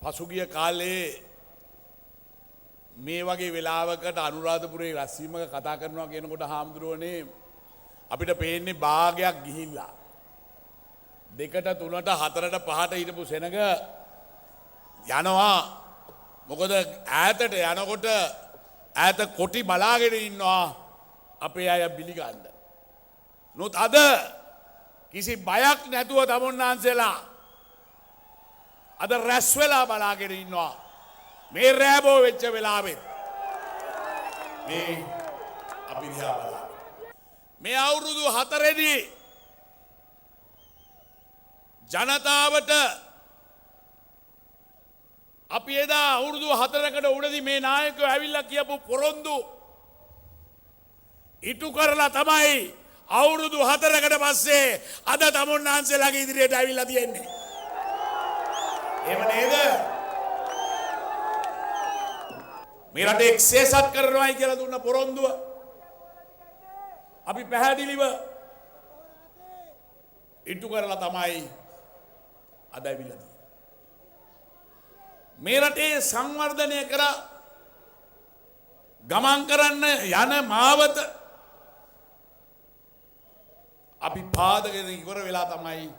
පසුගිය කාලේ මේ වගේ වෙලාවකට අනුරාධපුරේ රැස්වීමක කතා කරනවා කියනකොට හාමුදුරුවනේ අපිට පේන්නේ භාගයක් ගිහිල්ලා දෙකට තුනට හතරට පහට හිටපු සෙනග යනවා. මොකද ඈතට යනකොට ඈත කොටි බලාගෙන ඉන්නවා අපේ අය බිලිගන්න. නොත් අද කිසි බයක් නැතුව තමුන්නාන්සේලා අද රැස් වෙලා බලාගෙන ඉන්නවා. මේ රෑබෝ වෙච්ච වෙලාවෙත් මේ අපි දිහා බලන්න. මේ අවුරුදු 4දී ජනතාවට අපි එදා අවුරුදු 4කට උඩදී මේ නායකයෝ ඇවිල්ලා කියපු පොරොන්දු ඉටු කරලා තමයි අවුරුදු 4කට පස්සේ අද තමුන්නාන්සේලාගේ ඉදිරියට ඇවිල්ලා තියෙන්නේ. එහෙම නේද? මේ රට එක්සේසත් කරනවායි කියලා දුන්න පොරොන්දුව අපි පැහැදිලිව ඉටු කරලා තමයි අද ඇවිල්ලා තියෙන්නේ. මේ රටේ සංවර්ධනය කර ගමන් කරන්න යන මාවත අපි පාදගෙන ඉවර වෙලා තමයි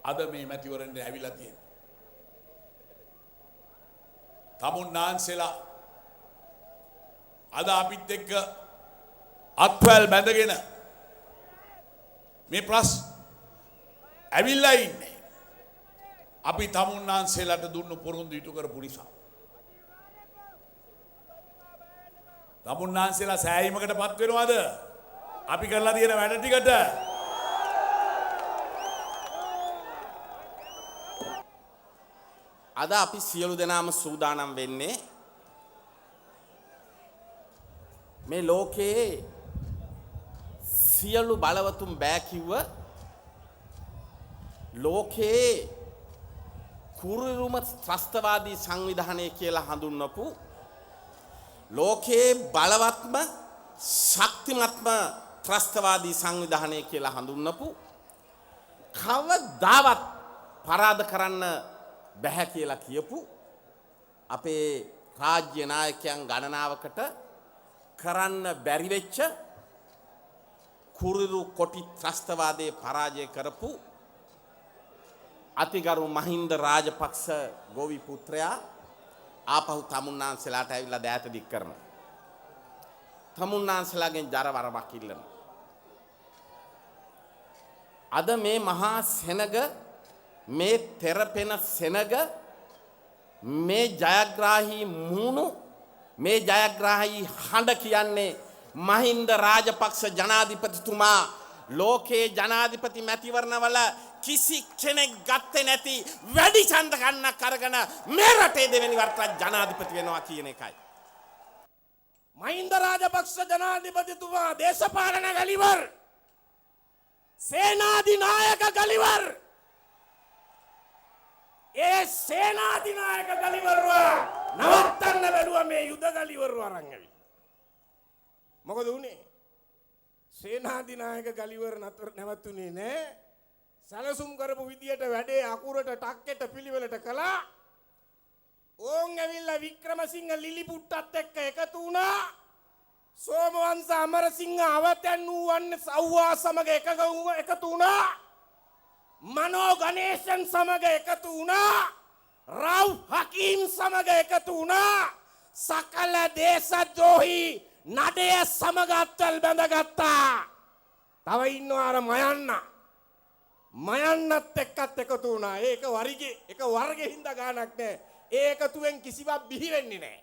අද මේ මැතිවරණයට ඇවිල්ලා තියෙන්නේ. තමුන්නාන්සේලා අද අපිත් එක්ක අත්වැල් බැඳගෙන මේ ප්‍රශ්න ඇවිල්ලා ඉන්නේ. අපි තමුන්නාන්සේලාට දුන්නු පොරොන්දු ඉටු කරපු නිසා. තමුන්නාන්සේලා සෑයීමකටපත් වෙනවද? අපි කරලා තියෙන වැඩ ටිකට අද අපි සියලු දෙනාම සූදානම් වෙන්නේ මේ ලෝකයේ සියලු බලවතුන් බෑ කිව්ව ලෝකයේ කුරුරුම ත්‍රස්තවාදී සංවිධානය කියලා හඳුන්වපු ලෝකයේ බලවත්ම ශක්තිමත්ම ත්‍රස්තවාදී සංවිධානය කියලා හඳුන්වපු කවදාවත් පරාද කරන්න බැහැ කියලා කියපු අපේ රාජ්‍ය නායකයන් ගණනාවකට කරන්න බැරි වෙච්ච කුරුරු කොටි ත්‍රස්තවාදයේ පරාජය කරපු අතිගරු මහින්ද රාජපක්ෂ ගෝවි පුත්‍රයා ආපහු තමුන්නාන්සලාට ඇවිල්ලා දෑත දික් කරනවා. තමුන්නාන්සලාගෙන් ජරවරමක් ඉල්ලනවා. අද මේ මහා සෙනග මේ තෙරපෙන සෙනග මේ ජයග්‍රාහී මූණු මේ ජයග්‍රාහී හඬ කියන්නේ මහින්ද රාජපක්ෂ ජනාධිපතිතුමා ලෝකේ ජනාධිපති මැතිවරණවල කිසි කෙනෙක් ගත්තේ නැති වැඩි ඡන්ද ගන්නක් අරගෙන මේ රටේ දෙවෙනි වරට ජනාධිපති වෙනවා කියන එකයි. මහින්ද රාජපක්ෂ ජනාධිපතිතුමා දේශපාලන ගලිවර් සේනාධිනායක ගලිවර් ඒ සේනාධිනායක ගලිවර්ව නවත්තන්න බැලුවා මේ යුද ගලිවර්ව අරන් ඇවිල්ලා. මොකද උනේ? සේනාධිනායක ගලිවර් නැවතුනේ නෑ. සැලසුම් කරපු විදියට වැඩේ අකුරට ටක්කෙට පිළිවෙලට කළා. ඕන් ඇවිල්ලා වික්‍රමසිංහ ලිලිපුට්ටත් එක්ක එකතු වුණා. සෝමවංශ අමරසිංහ අවතැන් වූවන් සව්වා සමග එකතු වුණා. මනෝ ගණේෂන් සමග එකතු වුණා. රව් හකීම් සමග එකතු වුණා. සකල දේශද්‍රෝහී නඩය සමග අත්වැල් බැඳගත්තා. තව ඉන්නවා අර මයන්නත් එක්කත් එකතු වුණා. ඒක වර්ගේ හින්දා ගානක් නෑ. ඒ එකතුවෙන් කිසිවක් බිහි වෙන්නේ නෑ.